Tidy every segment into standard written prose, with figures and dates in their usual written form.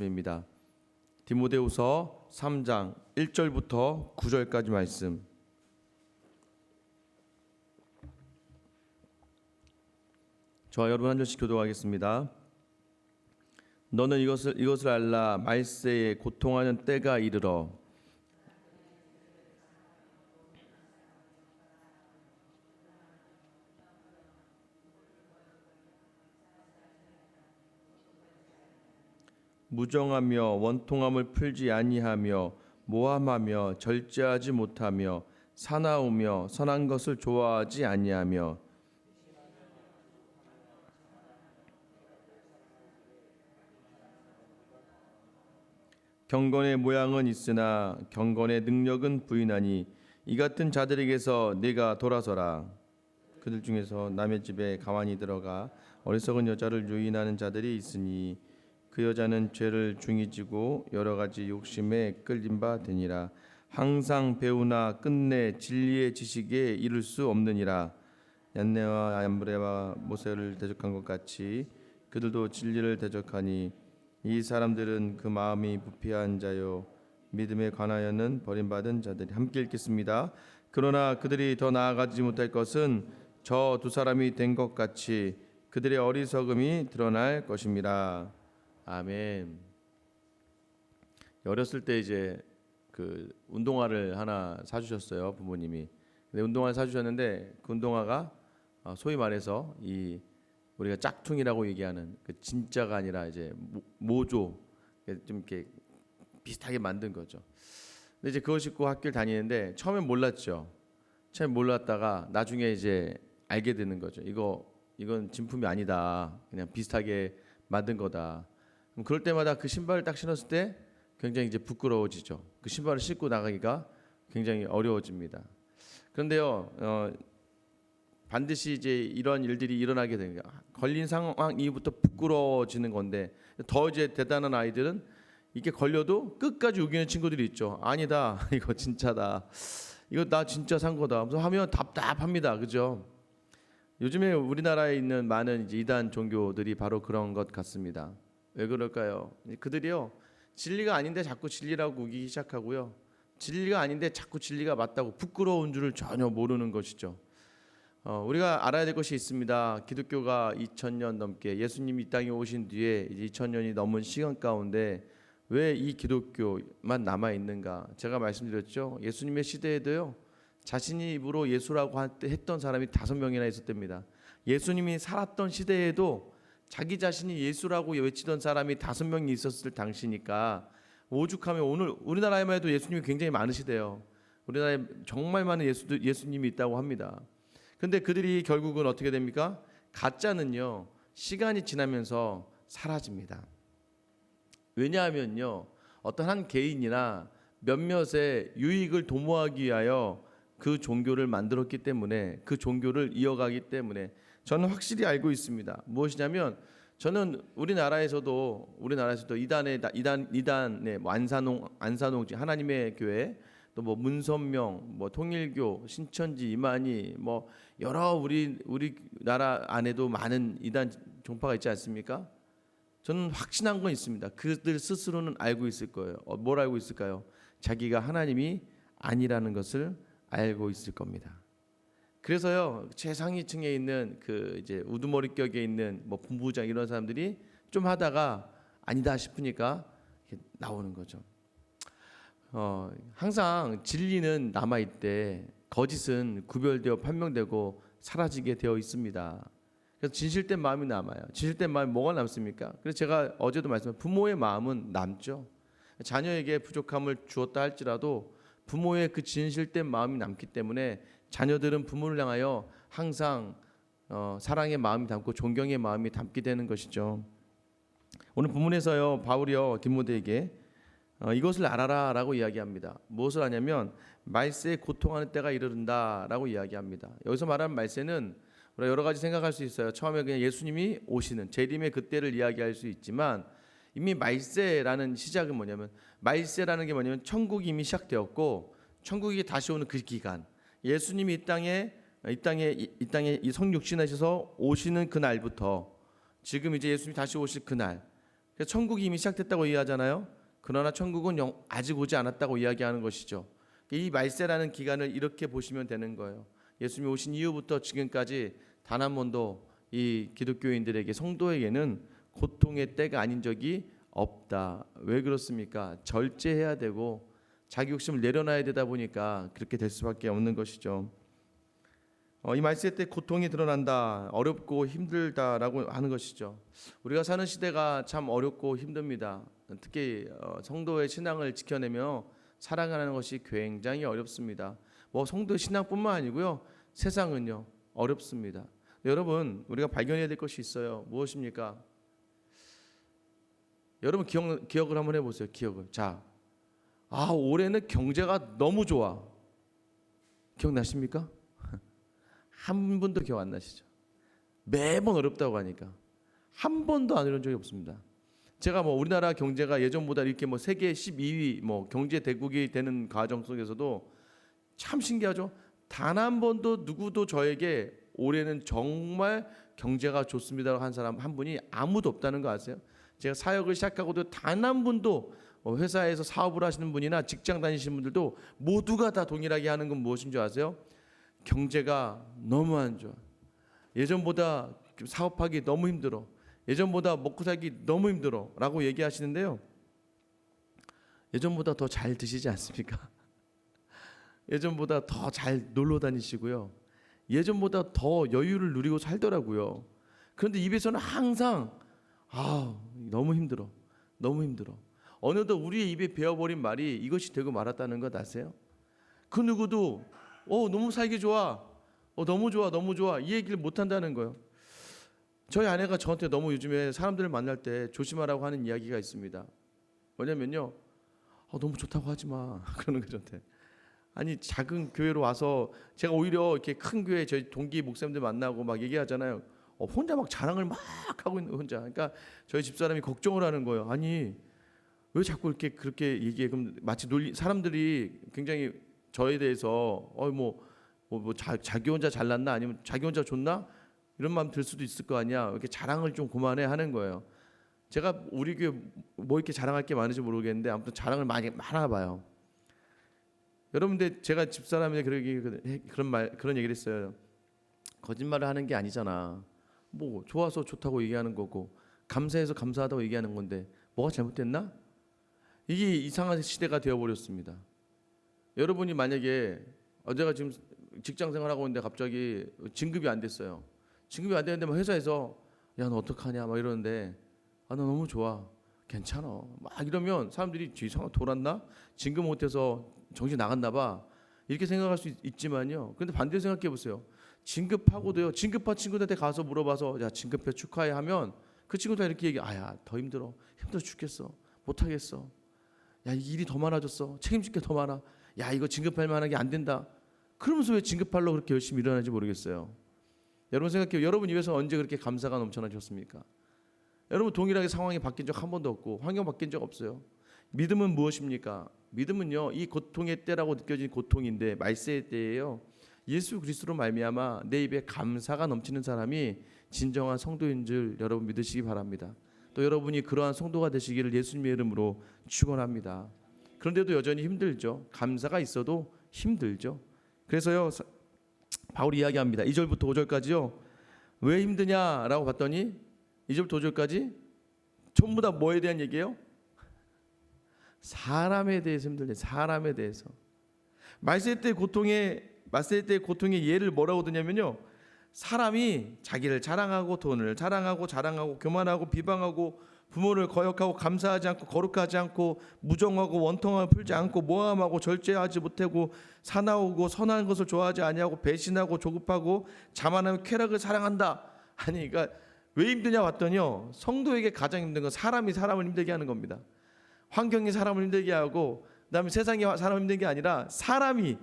입니다. 디모데후서 3장 1절부터 9절까지 말씀. 저와 여러분 한 절씩 교독하겠습니다. 너는 이것을 알라. 말세에 고통하는 때가 이르러 무정하며 원통함을 풀지 아니하며 모함하며 절제하지 못하며 사나우며 선한 것을 좋아하지 아니하며 경건의 모양은 있으나 경건의 능력은 부인하니 이 같은 자들에게서 네가 돌아서라. 그들 중에서 남의 집에 가만히 들어가 어리석은 여자를 유인하는 자들이 있으니 그 여자는 죄를 중히 지고 여러 가지 욕심에 끌린 바 되니라. 항상 배우나 끝내 진리의 지식에 이를 수 없느니라. 얀네와 얀브레와 모세를 대적한 것 같이 그들도 진리를 대적하니 이 사람들은 그 마음이 부패한 자요 믿음에 관하여는 버림받은 자들이. 함께 읽겠습니다. 그러나 그들이 더 나아가지 못할 것은 저 두 사람이 된 것 같이 그들의 어리석음이 드러날 것입니다. 아멘. 어렸을 때 이제 그 운동화를 하나 사주셨어요, 부모님이. 근데 운동화를 사주셨는데 그 운동화가 소위 말해서 이 우리가 짝퉁이라고 얘기하는 그 진짜가 아니라 이제 모조, 좀 이렇게 비슷하게 만든 거죠. 근데 이제 그걸 신고 학교를 다니는데 처음엔 몰랐죠. 처음에 몰랐다가 나중에 이제 알게 되는 거죠. 이건 진품이 아니다. 그냥 비슷하게 만든 거다. 그럴 때마다 그 신발을 딱 신었을 때 굉장히 이제 부끄러워지죠. 그 신발을 신고 나가기가 굉장히 어려워집니다. 그런데요, 반드시 이제 이런 일들이 일어나게 됩니다. 걸린 상황 이후부터 부끄러워지는 건데 더 이제 대단한 아이들은 이게 걸려도 끝까지 우기는 친구들이 있죠. 아니다, 이거 진짜다. 이거 나 진짜 산 거다. 그래서 하면 답답합니다, 그죠? 요즘에 우리나라에 있는 많은 이제 이단 종교들이 바로 그런 것 같습니다. 왜 그럴까요? 그들이요 진리가 아닌데 자꾸 진리라고 우기기 시작하고요, 진리가 아닌데 자꾸 진리가 맞다고 부끄러운 줄을 전혀 모르는 것이죠. 우리가 알아야 될 것이 있습니다. 기독교가 2000년 넘게 예수님이 이 땅에 오신 뒤에 이제 2000년이 넘은 시간 가운데 왜 이 기독교만 남아 있는가? 제가 말씀드렸죠. 예수님의 시대에도요 자신이 입으로 예수라고 했던 사람이 5명이나 있었답니다. 예수님이 살았던 시대에도 자기 자신이 예수라고 외치던 사람이 5명이 있었을 당시니까 오죽하면 오늘 우리나라에만 해도 예수님이 굉장히 많으시대요. 우리나라에 정말 많은 예수님이 있다고 합니다. 근데 그들이 결국은 어떻게 됩니까? 가짜는요 시간이 지나면서 사라집니다. 왜냐하면요 어떤 한 개인이나 몇몇의 유익을 도모하기 위하여 그 종교를 만들었기 때문에, 그 종교를 이어가기 때문에 저는 확실히 알고 있습니다. 무엇이냐면 저는 우리나라에서도 이단의 뭐 안산홍 하나님의 교회, 또 뭐 문선명, 뭐 통일교, 신천지, 이만희, 뭐 여러 우리나라 안에도 많은 이단 종파가 있지 않습니까? 저는 확신한 건 있습니다. 그들 스스로는 알고 있을 거예요. 뭘 알고 있을까요? 자기가 하나님이 아니라는 것을 알고 있을 겁니다. 그래서요 최상위층에 있는 그 이제 우두머리격에 있는 뭐 본부장 이런 사람들이 좀 하다가 아니다 싶으니까 나오는 거죠. 항상 진리는 남아 있대 거짓은 구별되어 판명되고 사라지게 되어 있습니다. 그래서 진실된 마음이 남아요. 진실된 마음이 뭐가 남습니까? 그래서 제가 어제도 말씀드린 부모의 마음은 남죠. 자녀에게 부족함을 주었다 할지라도 부모의 그 진실된 마음이 남기 때문에 자녀들은 부모를 향하여 항상 사랑의 마음이 담고 존경의 마음이 담게 되는 것이죠. 오늘 본문에서요 바울이요 디모데에게 이것을 알아라라고 이야기합니다. 무엇을 하냐면 말세에 고통하는 때가 이르른다라고 이야기합니다. 여기서 말하는 말세는 여러 가지 생각할 수 있어요. 처음에 그냥 예수님이 오시는 재림의 그때를 이야기할 수 있지만 이미 말세라는 시작은 뭐냐면 말세라는 게 뭐냐면 천국이 이미 시작되었고 천국이 다시 오는 그 기간, 예수님이 이 땅에 이 성육신하셔서 오시는 그 날부터 지금 이제 예수님이 다시 오실 그 날, 천국이 이미 시작됐다고 이야기하잖아요. 그러나 천국은 아직 오지 않았다고 이야기하는 것이죠. 이 말세라는 기간을 이렇게 보시면 되는 거예요. 예수님이 오신 이후부터 지금까지 단 한 번도 이 기독교인들에게, 성도에게는 고통의 때가 아닌 적이 없다. 왜 그렇습니까? 절제해야 되고 자기 욕심을 내려놔야 되다 보니까 그렇게 될 수밖에 없는 것이죠. 이 말세 때 고통이 드러난다, 어렵고 힘들다라고 하는 것이죠. 우리가 사는 시대가 참 어렵고 힘듭니다. 특히 성도의 신앙을 지켜내며 살아가는 것이 굉장히 어렵습니다. 뭐 성도의 신앙뿐만 아니고요, 세상은요 어렵습니다. 여러분, 우리가 발견해야 될 것이 있어요. 무엇입니까? 여러분 기억을 한번 해보세요. 기억을. 자, 올해는 경제가 너무 좋아. 기억나십니까? 한 번도 기억 안 나시죠? 매번 어렵다고 하니까 한 번도 안 이런 적이 없습니다. 제가 우리나라 경제가 예전보다 이렇게 세계 12위 경제 대국이 되는 과정 속에서도 참 신기하죠. 단 한 번도 누구도 저에게 올해는 정말 경제가 좋습니다라고 한 사람 한 분이 아무도 없다는 거 아세요? 제가 사역을 시작하고도 단 한 분도, 회사에서 사업을 하시는 분이나 직장 다니시는 분들도 모두가 다 동일하게 하는 건 무엇인 줄 아세요? 경제가 너무 안 좋아. 예전보다 사업하기 너무 힘들어. 예전보다 먹고 살기 너무 힘들어 라고 얘기하시는데요, 예전보다 더 잘 드시지 않습니까? 예전보다 더 잘 놀러 다니시고요, 예전보다 더 여유를 누리고 살더라고요. 그런데 입에서는 항상 너무 힘들어, 너무 힘들어. 어느덧 우리의 입에 배어버린 말이 이것이 되고 말았다는 것 아세요? 그 누구도 너무 살기 좋아, 너무 좋아, 너무 좋아 이 얘기를 못한다는 거예요. 저희 아내가 저한테 너무 요즘에 사람들을 만날 때 조심하라고 하는 이야기가 있습니다. 뭐냐면요, 너무 좋다고 하지 마 그러는 거죠. 저한테. 아니, 작은 교회로 와서 제가 오히려 이렇게 큰 교회 저희 동기 목사님들 만나고 막 얘기하잖아요. 혼자 막 자랑을 막 하고 있는, 혼자. 그러니까 저희 집사람이 걱정을 하는 거예요. 아니, 왜 자꾸 이렇게 그렇게 얘기해? 그럼 마치 사람들이 굉장히 저에 대해서 자기 혼자 잘났나, 아니면 자기 혼자 좋나, 이런 마음 들 수도 있을 거 아니야. 이렇게 자랑을 좀 그만해 하는 거예요. 제가 우리 교회 이렇게 자랑할 게 많은지 모르겠는데 아무튼 자랑을 많아 봐요. 여러분들, 제가 집사람한테 그런 얘기를 했어요. 거짓말을 하는 게 아니잖아. 좋아서 좋다고 얘기하는 거고, 감사해서 감사하다고 얘기하는 건데 뭐가 잘못됐나? 이게 이상한 시대가 되어버렸습니다. 여러분이 만약에 제가 지금 직장 생활하고 있는데 갑자기 진급이 안 됐어요. 진급이 안 되는데 회사에서 야, 너 어떡하냐 막 이러는데 나 너무 좋아, 괜찮아 막 이러면 사람들이 이상하게 돌았나? 진급 못해서 정신 나갔나 봐 이렇게 생각할 수 있지만요, 근데 반대로 생각해 보세요. 진급하고도요, 진급한 친구들한테 가서 물어봐서 야, 진급해 축하해 하면 그 친구들 이렇게 야, 더 힘들어 죽겠어, 못하겠어, 야, 이 일이 더 많아졌어, 책임질 게 더 많아, 야, 이거 진급할 만한 게 안 된다. 그러면서 왜 진급하려고 그렇게 열심히 일어나는지 모르겠어요. 여러분 생각해요. 여러분 입에서 언제 그렇게 감사가 넘쳐나셨습니까? 여러분 동일하게 상황이 바뀐 적 한 번도 없고 환경 바뀐 적 없어요. 믿음은 무엇입니까? 믿음은요, 이 고통의 때라고 느껴진 고통인데 말세의 때예요. 예수 그리스도로 말미암아 내 입에 감사가 넘치는 사람이 진정한 성도인 줄 여러분 믿으시기 바랍니다. 또 여러분이 그러한 성도가 되시기를 예수님의 이름으로 축원합니다. 그런데도 여전히 힘들죠. 감사가 있어도 힘들죠. 그래서요, 바울이 이야기합니다. 2절부터 5절까지요. 왜 힘드냐라고 봤더니 2절부터 5절까지 전부 다 뭐에 대한 얘기예요? 사람에 대해서 힘들네. 사람에 대해서. 말세 때 고통의 예를 뭐라고 드냐면요, 사람이 자기를 자랑하고 돈을 자랑하고 교만하고 비방하고 부모를 거역하고 감사하지 않고 거룩하지 않고 무정하고 원통함을 풀지 않고 모함하고 절제하지 못하고 사나우고 선한 것을 좋아하지 아니하고 배신하고 조급하고 자만하며 쾌락을 사랑한다. 아니, 그러니까 왜 힘드냐 봤더니요, 성도에게 가장 힘든 건 사람이 사람을 힘들게 하는 겁니다. 환경이 사람을 힘들게 하고 그다음에 세상이 사람을 힘든 게 아니라 사람이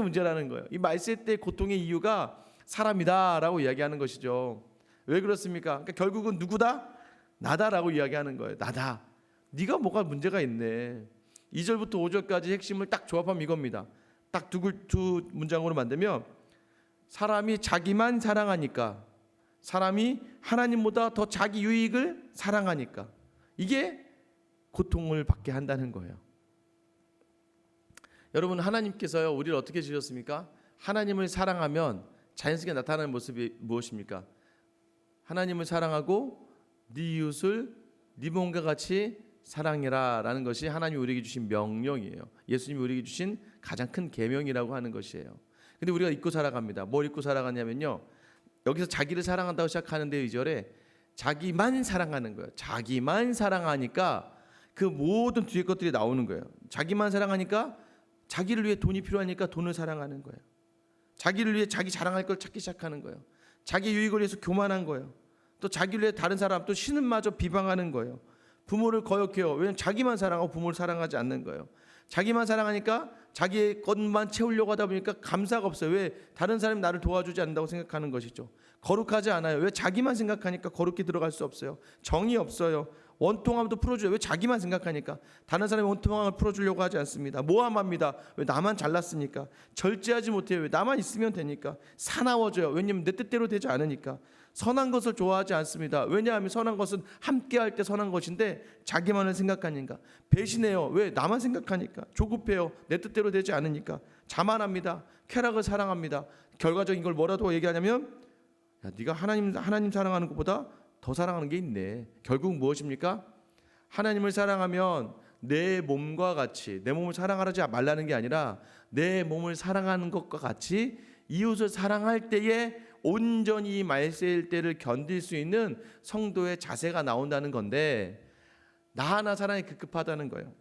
문제라는 거예요. 이 말세 때 고통의 이유가 사람이다라고 이야기하는 것이죠. 왜 그렇습니까? 그러니까 결국은 누구다? 나다라고 이야기하는 거예요. 나다. 네가 뭐가 문제가 있네. 2절부터 5절까지 핵심을 딱 조합하면 이겁니다. 딱 두 문장으로 만들면 사람이 자기만 사랑하니까, 사람이 하나님보다 더 자기 유익을 사랑하니까, 이게 고통을 받게 한다는 거예요. 여러분, 하나님께서요 우리를 어떻게 지으셨습니까? 하나님을 사랑하면 자연스럽게 나타나는 모습이 무엇입니까? 하나님을 사랑하고 네 이웃을 네 몸과 같이 사랑해라 라는 것이 하나님이 우리에게 주신 명령이에요. 예수님이 우리에게 주신 가장 큰 계명이라고 하는 것이에요. 근데 우리가 잊고 살아갑니다. 뭘 잊고 살아가냐면요, 여기서 자기를 사랑한다고 시작하는데 2절에 자기만 사랑하는 거예요. 자기만 사랑하니까 그 모든 뒤에 것들이 나오는 거예요. 자기만 사랑하니까 자기를 위해 돈이 필요하니까 돈을 사랑하는 거예요. 자기를 위해 자기 자랑할 걸 찾기 시작하는 거예요. 자기 유익을 위해서 교만한 거예요. 또 자기를 위해 다른 사람, 또 신은마저 비방하는 거예요. 부모를 거역해요. 왜냐하면 자기만 사랑하고 부모를 사랑하지 않는 거예요. 자기만 사랑하니까 자기의 것만 채우려고 하다 보니까 감사가 없어요. 왜? 다른 사람이 나를 도와주지 않는다고 생각하는 것이죠. 거룩하지 않아요. 왜? 자기만 생각하니까 거룩히 들어갈 수 없어요. 정이 없어요. 원통함도 풀어줘요. 왜? 자기만 생각하니까. 다른 사람이 원통함을 풀어주려고 하지 않습니다. 모함합니다. 왜? 나만 잘났으니까. 절제하지 못해요. 왜? 나만 있으면 되니까. 사나워져요. 왜냐하면 내 뜻대로 되지 않으니까. 선한 것을 좋아하지 않습니다. 왜냐하면 선한 것은 함께할 때 선한 것인데 자기만을 생각하니까. 배신해요. 왜? 나만 생각하니까. 조급해요. 내 뜻대로 되지 않으니까. 자만합니다. 쾌락을 사랑합니다. 결과적인 걸 뭐라도 얘기하냐면, 야, 네가 하나님 사랑하는 것보다 더 사랑하는 게 있네. 결국 무엇입니까? 하나님을 사랑하면 내 몸과 같이, 내 몸을 사랑하지 말라는 게 아니라 내 몸을 사랑하는 것과 같이 이웃을 사랑할 때에 온전히 말세일 때를 견딜 수 있는 성도의 자세가 나온다는 건데, 나 하나 사랑이 급급하다는 거예요.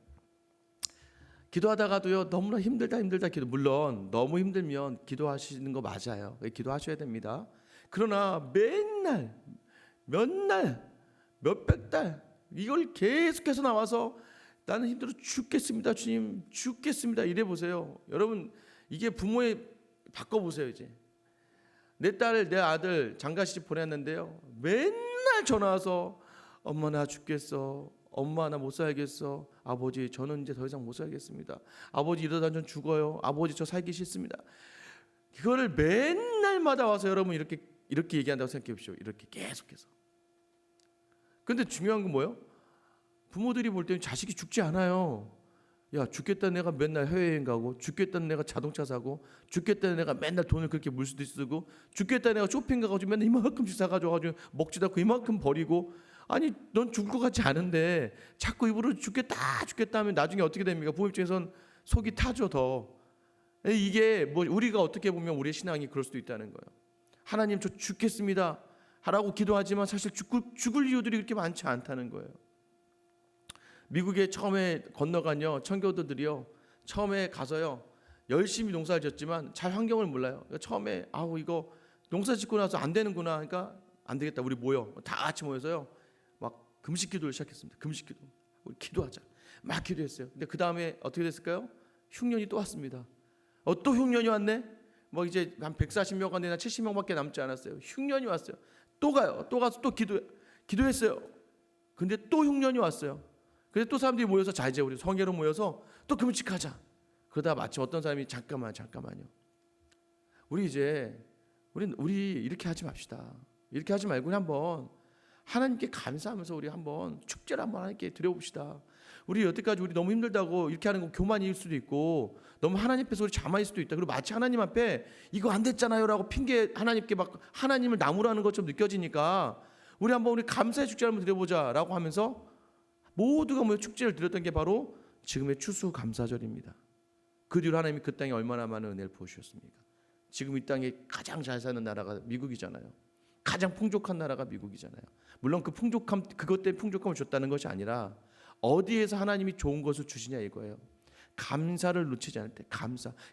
기도하다가도요, 너무나 힘들다 기도, 물론 너무 힘들면 기도하시는 거 맞아요. 기도하셔야 됩니다. 그러나 맨날 몇 날, 몇백 달 이걸 계속해서 나와서 나는 힘들어 죽겠습니다, 주님, 죽겠습니다, 이래 보세요. 여러분, 이게 부모의 바꿔보세요. 이제 내 딸, 내 아들 장가시집 보냈는데요, 맨날 전화 와서 엄마 나 죽겠어, 엄마 나 못 살겠어, 아버지 저는 이제 더 이상 못 살겠습니다, 아버지 이러다 전 죽어요, 아버지 저 살기 싫습니다. 그거를 맨날마다 와서 여러분 이렇게 얘기한다고 생각해 보십시오. 이렇게 계속해서. 근데 중요한 건 뭐예요? 부모들이 볼 때는 자식이 죽지 않아요. 야, 죽겠다 내가 맨날 해외여행 가고, 죽겠다 내가 자동차 사고, 죽겠다 내가 맨날 돈을 그렇게 물수도 쓰고, 죽겠다 내가 쇼핑 가가지고 맨날 이만큼씩 사가지고 먹지도 않고 이만큼 버리고. 아니, 넌 죽을 것 같지 않은데 자꾸 입으로 죽겠다 하면 나중에 어떻게 됩니까? 부모 입장에선 속이 타죠. 더. 이게 뭐 우리가 어떻게 보면 우리의 신앙이 그럴 수도 있다는 거예요. 하나님 저 죽겠습니다 하라고 기도하지만 사실 죽을 이유들이 그렇게 많지 않다는 거예요. 미국에 처음에 건너간요 청교도들이요, 처음에 가서요 열심히 농사를 짓지만 잘 환경을 몰라요. 그러니까 처음에 이거 농사 짓고 나서 안 되는구나. 그러니까 안 되겠다, 우리 모여, 다 같이 모여서요 막 금식 기도를 시작했습니다. 금식 기도, 우리 기도하자, 막 기도했어요. 근데 그 다음에 어떻게 됐을까요? 흉년이 또 왔습니다. 또 흉년이 왔네. 뭐 이제 한 140명가 되나 70명밖에 남지 않았어요. 흉년이 왔어요. 또 가요. 또 가서 또 기도했어요. 근데 또 흉년이 왔어요. 그래서 또 사람들이 모여서, 자 이제 우리 성회로 모여서 또 금식하자. 그러다 마침 어떤 사람이 잠깐만요. 우리 이렇게 하지 맙시다. 이렇게 하지 말고 한번 하나님께 감사하면서 우리 한번 축제를 한번 하나님께 드려봅시다. 우리 여태까지 우리 너무 힘들다고 이렇게 하는 거 교만일 수도 있고, 너무 하나님 앞에서 우리 자만일 수도 있다. 그리고 마치 하나님 앞에 이거 안 됐잖아요라고 핑계, 하나님께 막 하나님을 나무라는 것처럼 느껴지니까 우리 감사의 축제를 한번 드려보자라고 하면서 모두가 모여 축제를 드렸던 게 바로 지금의 추수감사절입니다. 그 뒤로 하나님이 그 땅에 얼마나 많은 은혜를 부어주셨습니까? 지금 이 땅에 가장 잘 사는 나라가 미국이잖아요. 가장 풍족한 나라가 미국이잖아요. 물론 그 풍족함, 그것 때문에 풍족함을 줬다는 것이 아니라 어디에서 하나님이 좋은 것을 주시냐 이거예요. 감사를 놓치지 않을 때.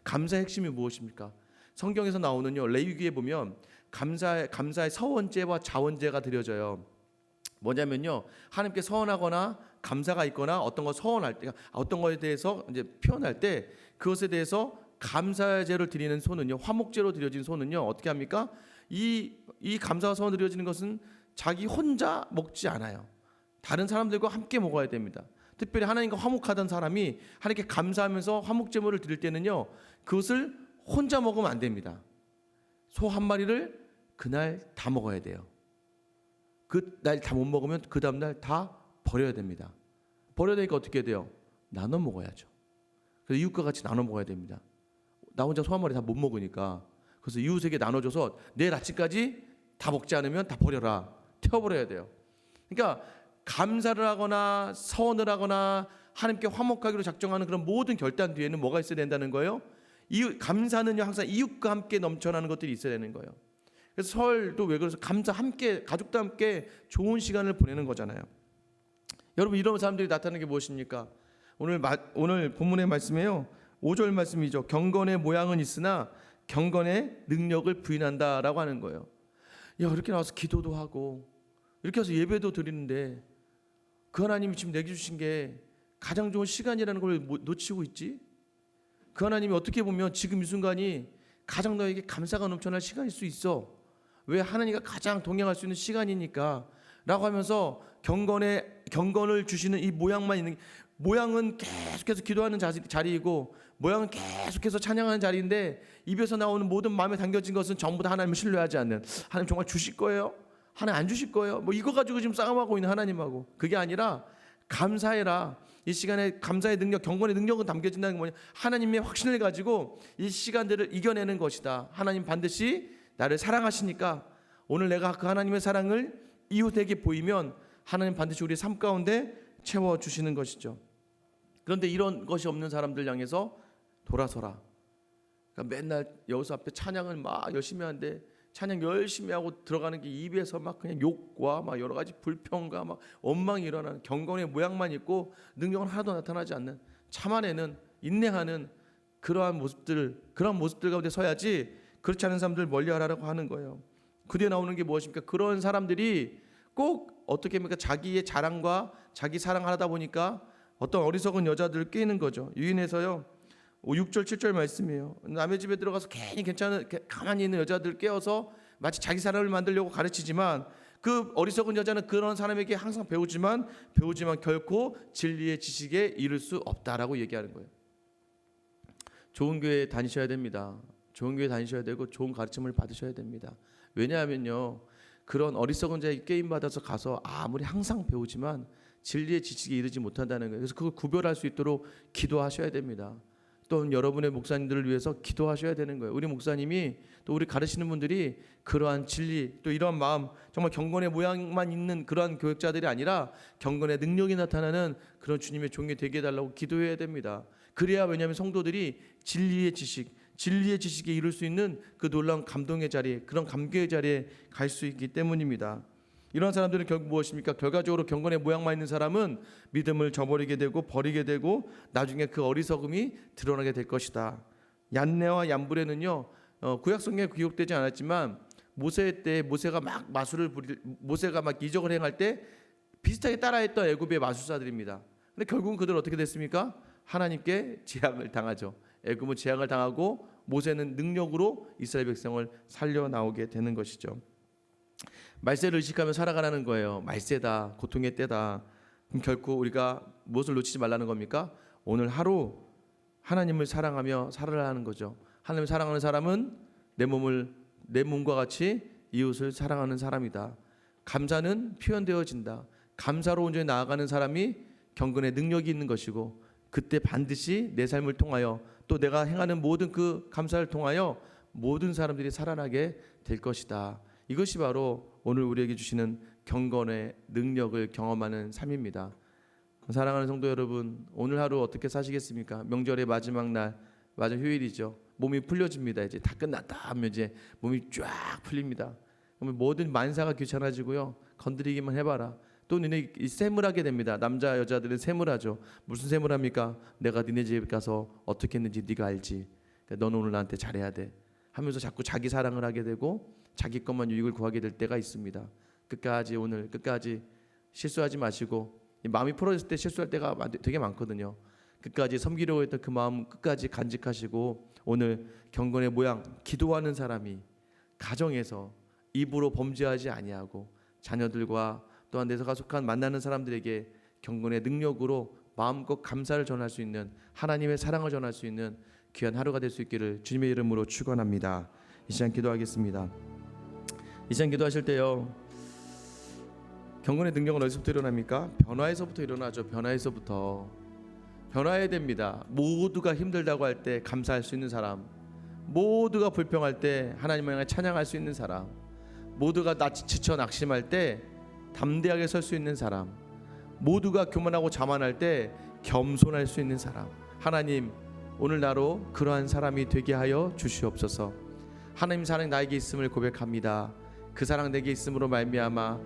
감사의 핵심이 무엇입니까? 성경에서 나오는요, 레위기에 보면 감사의 서원제와 자원제가 드려져요. 뭐냐면요, 하나님께 서원하거나 감사가 있거나 어떤 거 서원할 때, 어떤 거에 대해서 이제 표현할 때 그것에 대해서 감사제를 드리는 소는요, 화목제로 드려진 소는요 어떻게 합니까? 이 감사와 서원 드려지는 것은 자기 혼자 먹지 않아요. 다른 사람들과 함께 먹어야 됩니다. 특별히 하나님과 화목하던 사람이 하나님께 감사하면서 화목제물을 드릴 때는요, 그것을 혼자 먹으면 안 됩니다. 소 한 마리를 그날 다 먹어야 돼요. 그 날 다 못 먹으면 그 다음 날 다 버려야 됩니다. 버려야 되니까 어떻게 돼요? 나눠 먹어야죠. 그래서 이웃과 같이 나눠 먹어야 됩니다. 나 혼자 소 한 마리 다 못 먹으니까. 그래서 이웃에게 나눠줘서 내일 아침까지 다 먹지 않으면 다 버려라. 태워버려야 돼요. 그러니까 감사를 하거나 서원을 하거나 하나님께 화목하기로 작정하는 그런 모든 결단 뒤에는 뭐가 있어야 된다는 거예요? 감사는요 항상 이웃과 함께 넘쳐나는 것들이 있어야 되는 거예요. 그래서 설도 왜 그래서 감사 함께 가족도 함께 좋은 시간을 보내는 거잖아요. 여러분 이런 사람들이 나타나는 게 무엇입니까? 오늘 본문의 말씀이에요. 5절 말씀이죠. 경건의 모양은 있으나 경건의 능력을 부인한다라고 하는 거예요. 야, 이렇게 나와서 기도도 하고 이렇게 해서 예배도 드리는데 그 하나님이 지금 내게 주신 게 가장 좋은 시간이라는 걸 놓치고 있지? 그 하나님이 어떻게 보면 지금 이 순간이 가장 너에게 감사가 넘쳐날 시간일 수 있어. 왜? 하나님과 가장 동행할 수 있는 시간이니까 라고 하면서 경건을 주시는 이 모양만 있는, 모양은 계속해서 기도하는 자리이고 모양은 계속해서 찬양하는 자리인데 입에서 나오는 모든 마음에 담겨진 것은 전부 다 하나님을 신뢰하지 않는, 하나님 정말 주실 거예요? 하나님 안 주실 거예요? 뭐 이거 가지고 지금 싸움하고 있는 하나님하고, 그게 아니라 감사해라. 이 시간에 감사의 능력, 경건의 능력은 담겨진다는 게 뭐냐? 하나님의 확신을 가지고 이 시간들을 이겨내는 것이다. 하나님 반드시 나를 사랑하시니까 오늘 내가 그 하나님의 사랑을 이웃에게 보이면 하나님 반드시 우리의 삶 가운데 채워주시는 것이죠. 그런데 이런 것이 없는 사람들 향해서 돌아서라. 그러니까 맨날 여호수 앞에 찬양을 막 열심히 하는데 찬양 열심히 하고 들어가는 게 입에서 막 그냥 욕과 막 여러 가지 불평과 막 원망이 일어나는, 경건의 모양만 있고 능력은 하나도 나타나지 않는, 참아내는, 인내하는 그러한 모습들 가운데 서야지, 그렇지 않은 사람들 멀리하라고 하는 거예요. 그 뒤에 나오는 게 무엇입니까? 그런 사람들이 꼭 어떻게 합니까? 자기의 자랑과 자기 사랑하다 보니까 어떤 어리석은 여자들을 꿰는 거죠. 유인해서요 6절 7절 말씀이에요. 남의 집에 들어가서 괜히 가만히 있는 여자들 깨워서 마치 자기 사람을 만들려고 가르치지만 그 어리석은 여자는 그런 사람에게 항상 배우지만 결코 진리의 지식에 이를 수 없다라고 얘기하는 거예요. 좋은 교회 다니셔야 됩니다. 좋은 교회 다니셔야 되고 좋은 가르침을 받으셔야 됩니다. 왜냐하면요 그런 어리석은 자에게 게임 받아서 가서 아무리 항상 배우지만 진리의 지식에 이르지 못한다는 거예요. 그래서 그걸 구별할 수 있도록 기도하셔야 됩니다. 또 여러분의 목사님들을 위해서 기도하셔야 되는 거예요. 우리 목사님이 또 우리 가르치는 분들이 그러한 진리, 또 이러한 마음, 정말 경건의 모양만 있는 그러한 교육자들이 아니라 경건의 능력이 나타나는 그런 주님의 종이 되게 해달라고 기도해야 됩니다. 그래야, 왜냐하면 성도들이 진리의 지식에 이룰 수 있는 그 놀라운 감동의 자리에, 그런 감격의 자리에 갈 수 있기 때문입니다. 이런 사람들은 결국 무엇입니까? 결과적으로 경건의 모양만 있는 사람은 믿음을 저버리게 되고 버리게 되고 나중에 그 어리석음이 드러나게 될 것이다. 얀네와 얀브레는요 구약 성경에 기록되지 않았지만 모세 때 모세가 막 이적을 행할 때 비슷하게 따라했던 애굽의 마술사들입니다. 근데 결국은 그들 어떻게 됐습니까? 하나님께 재앙을 당하죠. 애굽은 재앙을 당하고 모세는 능력으로 이스라엘 백성을 살려 나오게 되는 것이죠. 말세를 의식하며 살아가라는 거예요. 말세다, 고통의 때다. 그럼 결코 우리가 무엇을 놓치지 말라는 겁니까? 오늘 하루 하나님을 사랑하며 살아라는 거죠. 하나님을 사랑하는 사람은 내 몸과 같이 이웃을 사랑하는 사람이다. 감사는 표현되어진다. 감사로 온전히 나아가는 사람이 경건의 능력이 있는 것이고, 그때 반드시 내 삶을 통하여 또 내가 행하는 모든 그 감사를 통하여 모든 사람들이 살아나게 될 것이다. 이것이 바로 오늘 우리에게 주시는 경건의 능력을 경험하는 삶입니다. 사랑하는 성도 여러분, 오늘 하루 어떻게 사시겠습니까? 명절의 마지막 날, 휴일이죠. 몸이 풀려집니다. 이제 다 끝났다 하면 이제 몸이 쫙 풀립니다. 그러면 모든 만사가 귀찮아지고요. 건드리기만 해봐라. 또 니네 셈을 하게 됩니다. 남자 여자들은 셈을 하죠. 무슨 셈을 합니까? 내가 니네 집에 가서 어떻게 했는지 네가 알지. 그러니까 너는 오늘 나한테 잘해야 돼 하면서 자꾸 자기 사랑을 하게 되고 자기 것만 유익을 구하게 될 때가 있습니다. 오늘 끝까지 실수하지 마시고, 마음이 풀어졌을 때 실수할 때가 되게 많거든요. 끝까지 섬기려고 했던 그 마음 끝까지 간직하시고, 오늘 경건의 모양, 기도하는 사람이 가정에서 입으로 범죄하지 아니하고 자녀들과 또한 내가 속한 만나는 사람들에게 경건의 능력으로 마음껏 감사를 전할 수 있는, 하나님의 사랑을 전할 수 있는 귀한 하루가 될 수 있기를 주님의 이름으로 축원합니다. 이 시간 기도하겠습니다. 이 시간 기도하실 때요, 경건의 능력은 어디서부터 일어납니까? 변화에서부터 일어나죠. 변화에서부터. 변화해야 됩니다. 모두가 힘들다고 할 때 감사할 수 있는 사람, 모두가 불평할 때 하나님을 향해 찬양할 수 있는 사람, 모두가 지쳐 낙심할 때 담대하게 설 수 있는 사람, 모두가 교만하고 자만할 때 겸손할 수 있는 사람. 하나님, 오늘 나로 그러한 사람이 되게 하여 주시옵소서. 하나님 사랑 나에게 있음을 고백합니다. 그 사랑 내게 있음으로 말미암아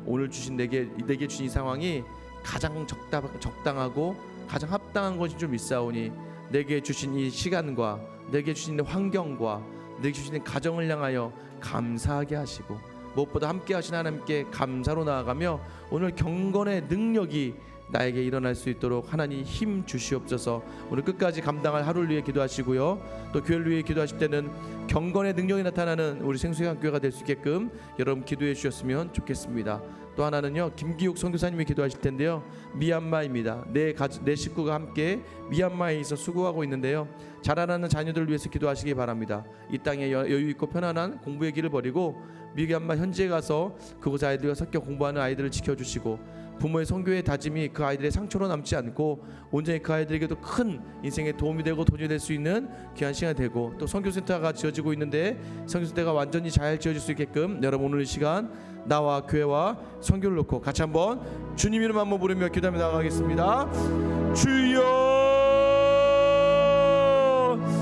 오늘 주신 내게 주신 이 상황이 가장 적당하고 가장 합당한 것이 좀 있사오니 내게 주신 이 시간과 내게 주신 환경과 내게 주신 가정을 향하여 감사하게 하시고, 무엇보다 함께 하신 하나님께 감사로 나아가며 오늘 경건의 능력이 나에게 일어날 수 있도록 하나님 힘 주시옵소서. 오늘 끝까지 감당할 하루를 위해 기도하시고요, 또 교회를 위해 기도하실 때는 경건의 능력이 나타나는 우리 생수교회가 될 수 있게끔 여러분 기도해 주셨으면 좋겠습니다. 또 하나는요, 김기욱 선교사님이 기도하실 텐데요, 미얀마입니다. 내 식구가 함께 미얀마에 있어 수고하고 있는데요, 자라나는 자녀들을 위해서 기도하시기 바랍니다. 이 땅에 여유 있고 편안한 공부의 길을 버리고 미얀마 현지에 가서 그곳 아이들과 섞여 공부하는 아이들을 지켜주시고, 부모의 선교의 다짐이 그 아이들의 상처로 남지 않고 온전히 그 아이들에게도 큰 인생에 도움이 되고 돈이 될 수 있는 귀한 시간이 되고, 또 선교센터가 지어지고 있는데 선교센터가 완전히 잘 지어질 수 있게끔 여러분 오늘 이 시간 나와 교회와 선교를 놓고 같이 한번 주님 이름 한번 부르며 기도하며 나가겠습니다. 주여